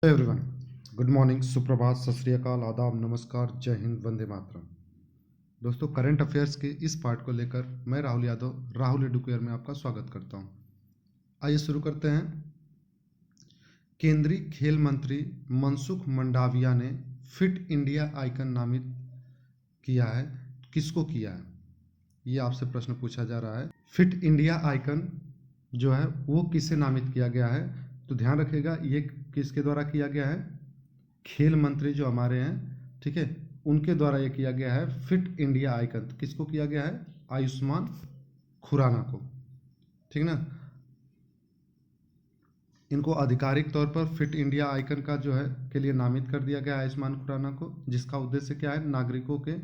Everyone, good morning, सुप्रभात, सत श्री अकाल, आदाब, नमस्कार, जय हिंद, वंदे मातरम। दोस्तों, करंट अफेयर्स के इस पार्ट को लेकर मैं राहुल यादव राहुल एडुकेयर में आपका स्वागत करता हूं। आइए शुरू करते हैं। केंद्रीय खेल मंत्री मनसुख मंडाविया ने फिट इंडिया आइकन नामित किया है। किसको किया है, ये आपसे प्रश्न पूछा जा रहा है। फिट इंडिया आइकन जो है वो किसे नामित किया गया है, तो ध्यान रखिएगा ये किसके द्वारा किया गया है। खेल मंत्री जो हमारे हैं, ठीक है, उनके द्वारा ये किया गया है फिट इंडिया आइकन। तो किसको किया गया है? आयुष्मान खुराना को, ठीक ना। इनको आधिकारिक तौर पर फिट इंडिया आइकन का जो है के लिए नामित कर दिया गया आयुष्मान खुराना को, जिसका उद्देश्य क्या है? नागरिकों के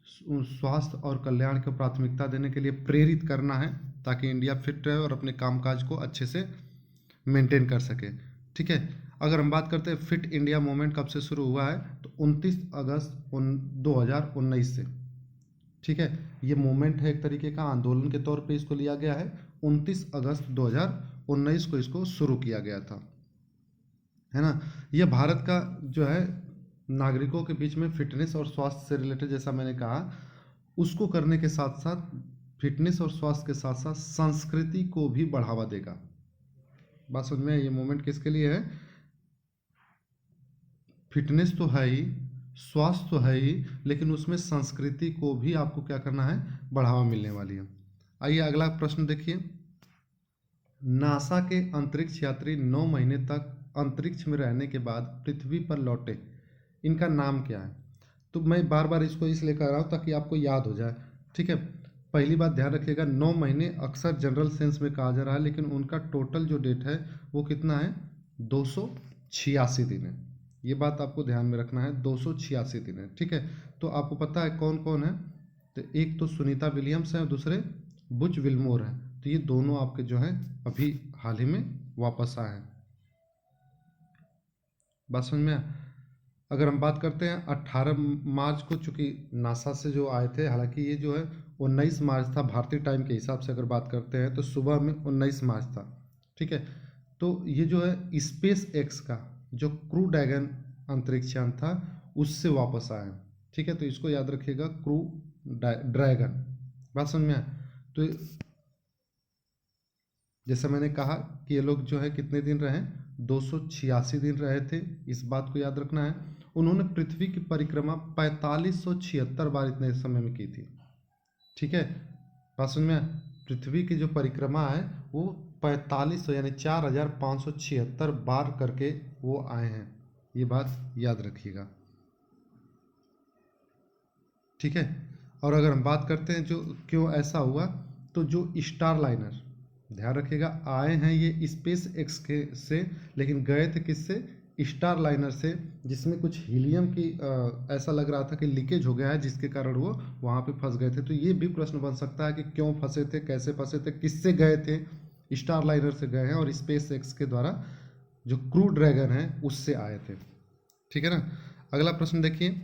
स्वास्थ्य और कल्याण को प्राथमिकता देने के लिए प्रेरित करना है, ताकि इंडिया फिट रहे और अपने कामकाज को अच्छे से मेंटेन कर सके, ठीक है। अगर हम बात करते हैं फिट इंडिया मूवमेंट कब से शुरू हुआ है, तो 29 अगस्त 2019 से, ठीक है। ये मूवमेंट है, एक तरीके का आंदोलन के तौर पे इसको लिया गया है। 29 अगस्त 2019 को इसको शुरू किया गया था, है ना। ये भारत का जो है नागरिकों के बीच में फिटनेस और स्वास्थ्य से रिलेटेड, जैसा मैंने कहा, उसको करने के साथ साथ फिटनेस और स्वास्थ्य के साथ साथ संस्कृति को भी बढ़ावा देगा। बात समझ में? ये मूवमेंट किसके लिए है? फिटनेस तो है ही, स्वास्थ्य तो है ही, लेकिन उसमें संस्कृति को भी आपको क्या करना है? बढ़ावा मिलने वाली है। आइए अगला प्रश्न देखिए। नासा के अंतरिक्ष यात्री 9 महीने तक अंतरिक्ष में रहने के बाद पृथ्वी पर लौटे, इनका नाम क्या है? तो मैं बार बार इसको इसलिए कर रहा हूँ ताकि आपको याद हो जाए, ठीक है। पहली बात ध्यान रखिएगा, 9 महीने अक्सर जनरल सेंस में कहा जा रहा है, लेकिन उनका टोटल जो डेट है वो कितना है? 286 दिन है। ये बात आपको ध्यान में रखना है, 286 दिन है, ठीक है। तो आपको पता है कौन कौन है? तो एक तो सुनीता विलियम्स है और दूसरे बुच विल्मोर है। तो ये दोनों आपके जो हैं अभी हाल ही में वापस आए हैं। बात समझ में आया? अगर हम बात करते हैं 18 मार्च को, चूंकि नासा से जो आए थे, हालांकि ये जो है 19 मार्च था भारतीय टाइम के हिसाब से, अगर बात करते हैं तो सुबह में 19 मार्च था, ठीक है। तो ये जो है स्पेस एक्स का जो क्रू ड्रैगन अंतरिक्ष यान था उससे वापस आए हैं, ठीक है। तो इसको याद रखिएगा, क्रू ड्रैगन। बात समझ में आया? तो जैसा मैंने कहा कि ये लोग जो है कितने दिन रहे? 286 दिन रहे थे, इस बात को याद रखना है। उन्होंने पृथ्वी की परिक्रमा 4576 बार इतने समय में की थी, ठीक है। बात समझ में? पृथ्वी की जो परिक्रमा है वो 4500 यानी 4576 बार करके वो आए हैं, ये बात याद रखिएगा, ठीक है। और अगर हम बात करते हैं जो क्यों ऐसा हुआ, तो जो स्टार लाइनर, ध्यान रखिएगा, आए हैं ये स्पेस एक्स के से, लेकिन गए थे किससे? स्टार लाइनर से, जिसमें कुछ हीलियम की ऐसा लग रहा था कि लीकेज हो गया है, जिसके कारण वो वहाँ पे फंस गए थे। तो ये भी प्रश्न बन सकता है कि क्यों फंसे थे, कैसे फंसे थे, किससे गए थे? स्टार लाइनर से गए हैं और स्पेस एक्स के द्वारा जो क्रू ड्रैगन है उससे आए थे, ठीक है ना। अगला प्रश्न देखिए।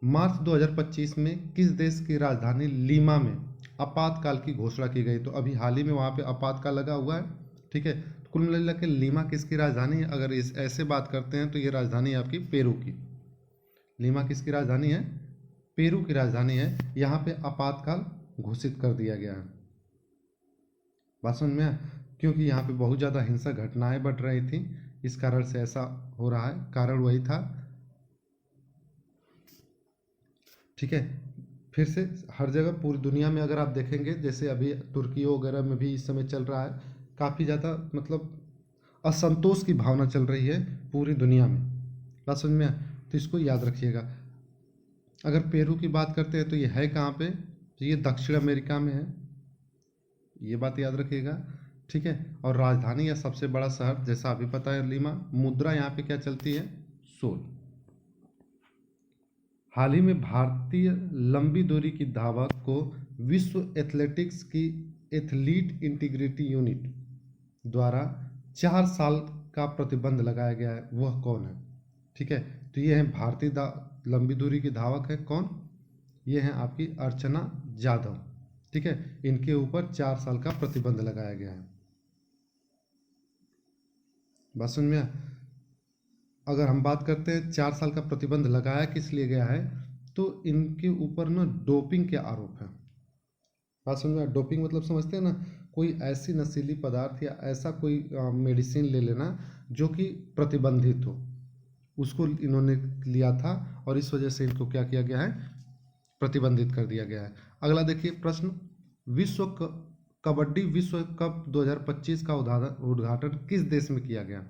मार्च 2025 में किस देश की राजधानी लीमा में आपातकाल की घोषणा की गई? तो अभी हाल ही में वहाँ पे आपातकाल लगा हुआ है, ठीक है। तो कुल मिला के लीमा किसकी राजधानी है? अगर इस ऐसे बात करते हैं तो ये राजधानी है आपकी पेरू की। लीमा किसकी राजधानी है? पेरू की राजधानी है। यहाँ पे आपातकाल घोषित कर दिया गया है। बात समझ में? क्योंकि यहाँ पे बहुत ज़्यादा हिंसक घटनाएं बढ़ रही थी, इस कारण से ऐसा हो रहा है। कारण वही था, ठीक है। फिर से हर जगह पूरी दुनिया में अगर आप देखेंगे, जैसे अभी तुर्की वगैरह में भी इस समय चल रहा है, काफ़ी ज़्यादा मतलब असंतोष की भावना चल रही है पूरी दुनिया में। बात समझ में? तो इसको याद रखिएगा। अगर पेरू की बात करते हैं तो ये है कहाँ पे? तो ये दक्षिण अमेरिका में है, ये बात याद रखिएगा, ठीक है। और राजधानी या सबसे बड़ा शहर जैसा अभी पता है लीमा। मुद्रा यहाँ पे क्या चलती है? सोल। हाल ही में भारतीय लंबी दूरी की धावक को विश्व एथलेटिक्स की एथलीट इंटीग्रिटी यूनिट द्वारा 4 साल का प्रतिबंध लगाया गया है, वह कौन है? ठीक है, तो ये है भारतीय लंबी दूरी की धावक है कौन? ये है आपकी अर्चना जाधव, ठीक है। इनके ऊपर 4 साल का प्रतिबंध लगाया गया है। बात समझ में? अगर हम बात करते हैं 4 साल का प्रतिबंध लगाया किस लिए गया है, तो इनके ऊपर ना डोपिंग के आरोप हैं। बात समझ में? डोपिंग मतलब समझते हैं ना, कोई ऐसी नशीली पदार्थ या ऐसा कोई मेडिसिन ले लेना जो कि प्रतिबंधित हो, उसको इन्होंने लिया था और इस वजह से इनको क्या किया गया है, प्रतिबंधित कर दिया गया है। अगला देखिए प्रश्न, कबड्डी विश्व कप 2025 का उद्घाटन किस देश में किया गया?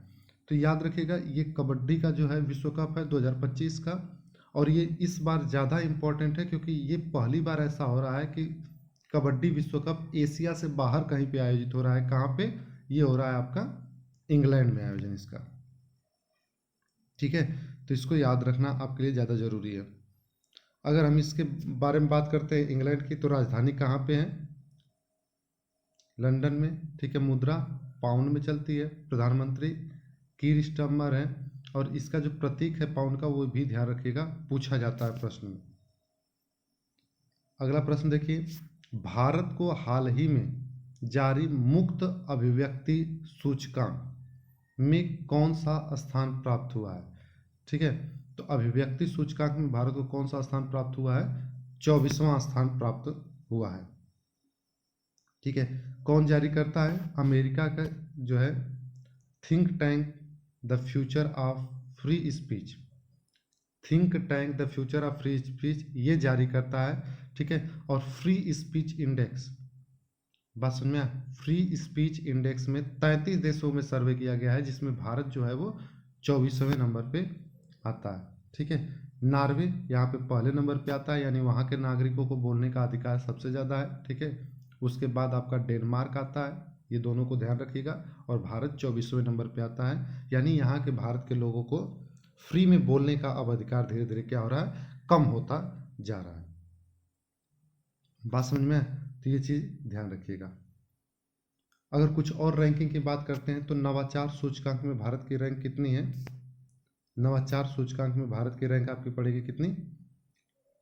तो याद रखिएगा ये कबड्डी का जो है विश्व कप है 2025 का, और ये इस बार ज़्यादा इम्पोर्टेंट है क्योंकि ये पहली बार ऐसा हो रहा है कि कबड्डी विश्व कप एशिया से बाहर कहीं पे आयोजित हो रहा है। कहाँ पे ये हो रहा है? आपका इंग्लैंड में आयोजन इसका। ठीक है, तो इसको याद रखना आपके लिए ज़्यादा ज़रूरी है। अगर हम इसके बारे में बात करते हैं इंग्लैंड की, तो राजधानी कहाँ पे है? लंदन में। ठीक है, मुद्रा पाउंड में चलती है, प्रधानमंत्री कीर स्टारमर है, और इसका जो प्रतीक है पाउंड का वो भी ध्यान रखिएगा, पूछा जाता है प्रश्न में। अगला प्रश्न देखिए, भारत को हाल ही में जारी मुक्त अभिव्यक्ति सूचकांक में कौन सा स्थान प्राप्त हुआ है? ठीक है, तो अभिव्यक्ति सूचकांक में भारत को कौन सा स्थान प्राप्त हुआ है? 24वां स्थान प्राप्त हुआ है। ठीक है, कौन जारी करता है? अमेरिका का जो है think tank the future of free speech, think tank the future of free speech ये जारी करता है। ठीक है, और फ्री स्पीच इंडेक्स, बात सुन में, फ्री स्पीच इंडेक्स में 33 देशों में सर्वे किया गया है, जिसमें भारत जो है वो 24वें नंबर पे आता है। ठीक है, नॉर्वे यहाँ पे पहले नंबर पे आता है, यानी वहाँ के नागरिकों को बोलने का अधिकार सबसे ज़्यादा है। ठीक है, उसके बाद आपका डेनमार्क आता है, ये दोनों को ध्यान रखिएगा, और भारत 24वें नंबर पे आता है, यानी यहाँ के भारत के लोगों को फ्री में बोलने का अब अधिकार धीरे धीरे क्या हो रहा है? कम होता जा रहा है। बात समझ में? तो ये चीज़ ध्यान रखिएगा। अगर कुछ और रैंकिंग की बात करते हैं तो नवाचार सूचकांक में भारत की रैंक कितनी है? नवाचार सूचकांक में भारत की रैंक आपकी पड़ेगी कितनी?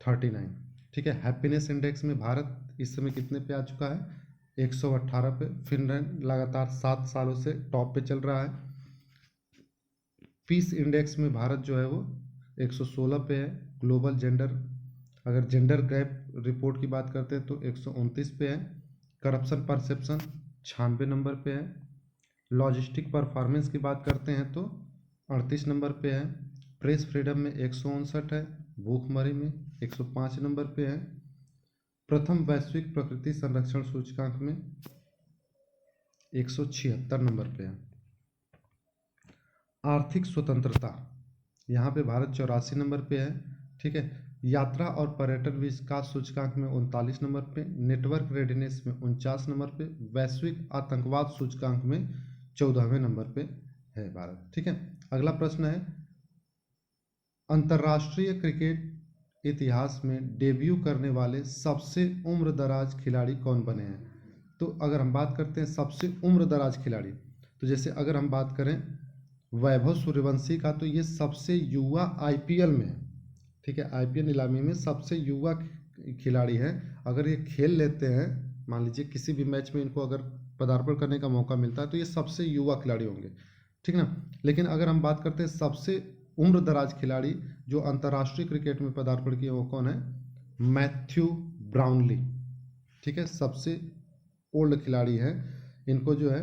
39। ठीक है, हैप्पीनेस इंडेक्स में भारत इस समय कितने पे आ चुका है? 118 पे। फिनलैंड लगातार 7 सालों से टॉप पे चल रहा है। पीस इंडेक्स में भारत जो है वो 116 पे है। ग्लोबल जेंडर, अगर जेंडर गैप रिपोर्ट की बात करते हैं तो 129 पे है। करप्शन परसेप्शन 96 नंबर पे है। लॉजिस्टिक परफॉर्मेंस की बात करते हैं तो 38 नंबर पे है। प्रेस फ्रीडम में 159 है। भूखमरी में 105 नंबर पे है। प्रथम वैश्विक प्रकृति संरक्षण सूचकांक में 176 नंबर पे है। आर्थिक स्वतंत्रता यहाँ पे भारत 84 नंबर पे है। ठीक है, यात्रा और पर्यटन विकास सूचकांक में 39 नंबर पे। नेटवर्क रेडीनेस में 49 नंबर पे। वैश्विक आतंकवाद सूचकांक में 14वें नंबर पे है भारत। ठीक है, अगला प्रश्न है, अंतर्राष्ट्रीय क्रिकेट इतिहास में डेब्यू करने वाले सबसे उम्र दराज खिलाड़ी कौन बने हैं? तो अगर हम बात करते हैं सबसे उम्र दराज खिलाड़ी, तो जैसे अगर हम बात करें वैभव सूर्यवंशी का, तो ये सबसे युवा आईपीएल में है। ठीक है, आईपीएल नीलामी में सबसे युवा खिलाड़ी हैं। अगर ये खेल लेते हैं, मान लीजिए किसी भी मैच में इनको अगर पदार्पण करने का मौका मिलता है, तो ये सबसे युवा खिलाड़ी होंगे। ठीक ना, लेकिन अगर हम बात करते हैं सबसे उम्र दराज खिलाड़ी जो अंतर्राष्ट्रीय क्रिकेट में पदार्पण किए, वो कौन है? Matthew Brownlee. ठीक है, सबसे ओल्ड खिलाड़ी हैं। इनको जो है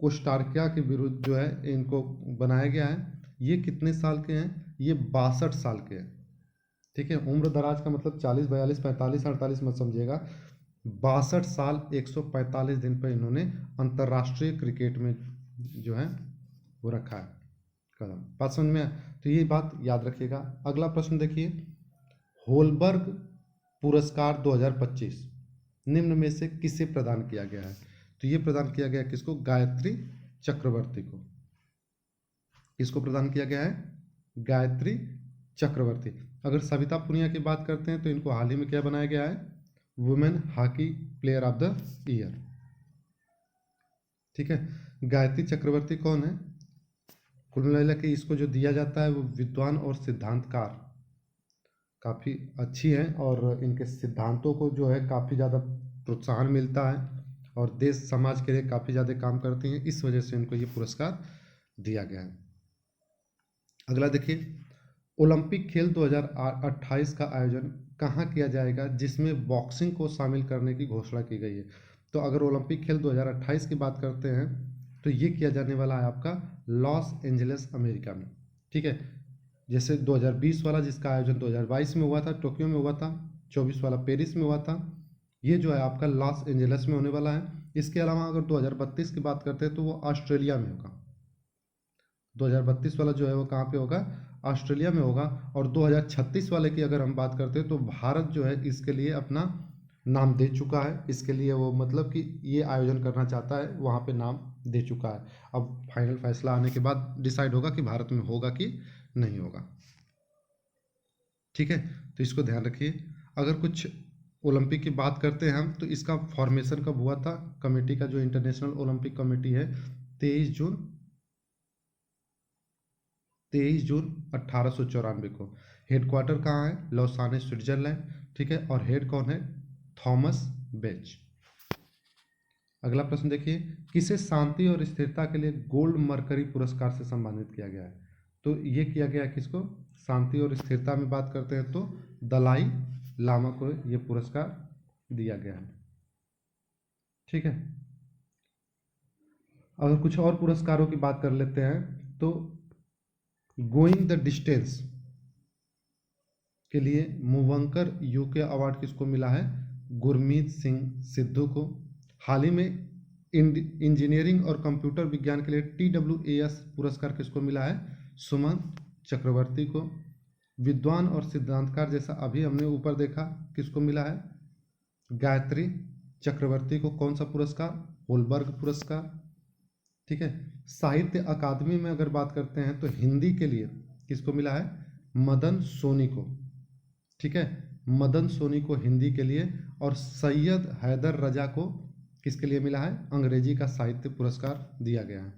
कोस्टारिका के विरुद्ध जो है इनको बनाया गया है। ये कितने साल के हैं? ये 62 साल के हैं। ठीक है, उम्र दराज का मतलब 40, 42, 45, 48 मत समझिएगा। 62 साल 145 दिन पर इन्होंने अंतर्राष्ट्रीय क्रिकेट में जो है वो रखा है कदम। बात समझ में? तो ये बात याद रखिएगा। अगला प्रश्न देखिए, होलबर्ग पुरस्कार 2025 निम्न में से किसे प्रदान किया गया है? तो ये प्रदान किया गया किसको? गायत्री चक्रवर्ती को। किसको प्रदान किया गया है? गायत्री चक्रवर्ती। अगर सविता पुनिया की बात करते हैं तो इनको हाल ही में क्या बनाया गया है? Women hockey player of the year. ठीक है, गायत्री चक्रवर्ती कौन है? कुल मिला के इसको जो दिया जाता है वो विद्वान और सिद्धांतकार काफ़ी अच्छी हैं, और इनके सिद्धांतों को जो है काफ़ी ज़्यादा प्रोत्साहन मिलता है, और देश समाज के लिए काफ़ी ज़्यादा काम करती हैं। इस वजह से इनको ये पुरस्कार दिया गया है। अगला देखिए, ओलंपिक खेल 2028 का आयोजन कहाँ किया जाएगा जिसमें बॉक्सिंग को शामिल करने की घोषणा की गई है। तो अगर ओलंपिक खेल 2028 की बात करते हैं तो ये किया जाने वाला है आपका लॉस एंजलिस अमेरिका में। ठीक है, जैसे 2020 वाला जिसका आयोजन 2022 में हुआ था, टोक्यो में हुआ था, 24 वाला पेरिस में हुआ था, ये जो है आपका लॉस एंजलिस में होने वाला है। इसके अलावा अगर 2032 की बात करते हैं तो वो ऑस्ट्रेलिया में होगा। 2032 वाला जो है वो कहाँ पे होगा, ऑस्ट्रेलिया में होगा। और 2036 वाले की अगर हम बात करते हैं तो भारत जो है इसके लिए अपना नाम दे चुका है। इसके लिए वो मतलब कि ये आयोजन करना चाहता है, वहाँ पे नाम दे चुका है। अब फाइनल फैसला आने के बाद डिसाइड होगा कि भारत में होगा कि नहीं होगा। ठीक है, तो इसको ध्यान रखिए। अगर कुछ ओलंपिक की बात करते हैं हम तो इसका फॉर्मेशन कब हुआ था, कमेटी का जो इंटरनेशनल ओलंपिक कमेटी है 23 जून 1894 को। हेडक्वार्टर कहाँ है, लौसाने स्विट्जरलैंड। ठीक है, और हेड कौन है, थॉमस बेच। अगला प्रश्न देखिए, किसे शांति और स्थिरता के लिए गोल्ड मरकरी पुरस्कार से सम्मानित किया गया है। तो ये किया गया किसको, शांति और स्थिरता में बात करते हैं तो दलाई लामा को ये पुरस्कार दिया गया है। ठीक है, अगर कुछ और पुरस्कारों की बात कर लेते हैं तो गोइंग द डिस्टेंस के लिए मूवंकर यूके अवार्ड किसको मिला है, गुरमीत सिंह सिद्धू को। हाल ही में इंजीनियरिंग और कंप्यूटर विज्ञान के लिए TWAS पुरस्कार किसको मिला है, सुमन चक्रवर्ती को। विद्वान और सिद्धांतकार जैसा अभी हमने ऊपर देखा किसको मिला है, गायत्री चक्रवर्ती को। कौन सा पुरस्कार, होलबर्ग पुरस्कार। ठीक है, साहित्य अकादमी में अगर बात करते हैं तो हिंदी के लिए किसको मिला है, मदन सोनी को। ठीक है, मदन सोनी को हिंदी के लिए। और सैयद हैदर रजा को किसके लिए मिला है, अंग्रेजी का साहित्य पुरस्कार दिया गया है।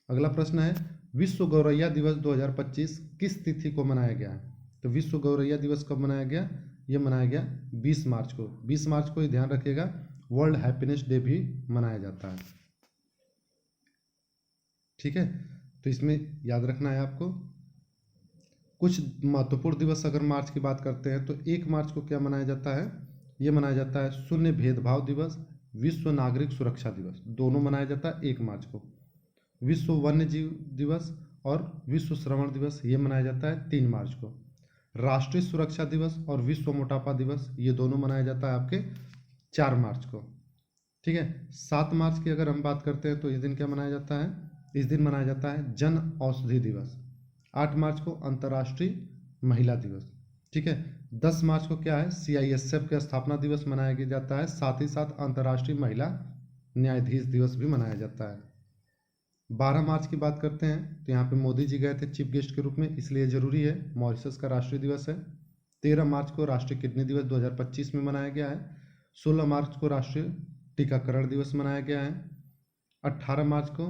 अगला प्रश्न है, विश्व गौरैया दिवस 2025 किस तिथि को मनाया गया है। तो विश्व गौरैया दिवस कब मनाया गया, ये मनाया गया 20 मार्च को। 20 मार्च को ही ध्यान रखिएगा, वर्ल्ड हैप्पीनेस डे भी मनाया जाता है। ठीक है, तो इसमें याद रखना है आपको। कुछ महत्वपूर्ण दिवस अगर मार्च की बात करते हैं तो 1 मार्च को क्या मनाया जाता है, ये मनाया जाता है शून्य भेदभाव दिवस, विश्व नागरिक सुरक्षा दिवस, दोनों मनाया जाता है 1 मार्च को। विश्व वन्य जीव दिवस और विश्व श्रवण दिवस ये मनाया जाता है 3 मार्च को। राष्ट्रीय सुरक्षा दिवस और विश्व मोटापा दिवस ये दोनों मनाया जाता है आपके 4 मार्च को। ठीक है, 7 मार्च की अगर हम बात करते हैं तो इस दिन क्या मनाया जाता है, इस दिन मनाया जाता है जन औषधि दिवस। 8 मार्च को अंतर्राष्ट्रीय महिला दिवस। ठीक है, 10 मार्च को क्या है, CISF का स्थापना दिवस मनाया जाता है। साथ ही साथ अंतर्राष्ट्रीय महिला न्यायाधीश दिवस भी मनाया जाता है। 12 मार्च की बात करते हैं तो यहाँ पे मोदी जी गए थे चीफ गेस्ट के रूप में, इसलिए जरूरी है। मॉरिशस का राष्ट्रीय दिवस है। 13 मार्च को राष्ट्रीय किडनी दिवस 2025 में मनाया गया है। 16 मार्च को राष्ट्रीय टीकाकरण दिवस मनाया गया है। 18 मार्च को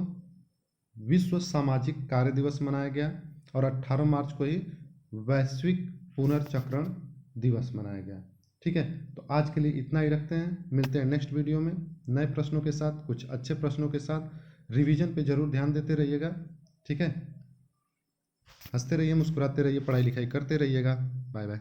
विश्व सामाजिक कार्य दिवस मनाया गया और 18 मार्च को ही वैश्विक पुनर्चक्रण दिवस मनाया गया। ठीक है, तो आज के लिए इतना ही रखते हैं। मिलते हैं नेक्स्ट वीडियो में नए प्रश्नों के साथ, कुछ अच्छे प्रश्नों के साथ। रिवीजन पे जरूर ध्यान देते रहिएगा। ठीक है, हंसते रहिए, मुस्कुराते रहिए, पढ़ाई लिखाई करते रहिएगा। Bye bye.